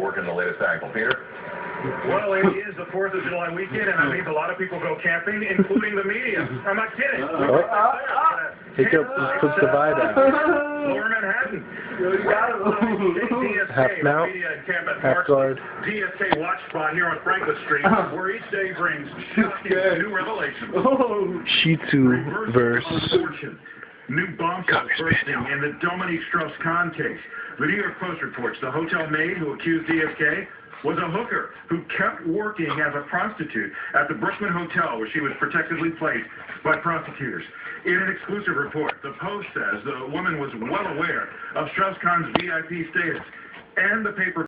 working the latest angle. Peter? Well, it is the 4th of July weekend, and that means a lot of people go camping, including the media. I'm not kidding. Hiccup just puts the vibe out. Lower Manhattan. Half mount, half guard. DSK watch spot here on Franklin Street, where each day brings shocking new revelations. Shih versus New bombshells bursting in the Dominique Strauss-Kahn case. The New York Post reports the hotel maid who accused DSK was a hooker who kept working as a prostitute at the Brooklyn Hotel, where she was protectively placed by prosecutors. In an exclusive report, the Post says the woman was well aware of Strauss-Kahn's VIP status, and the paper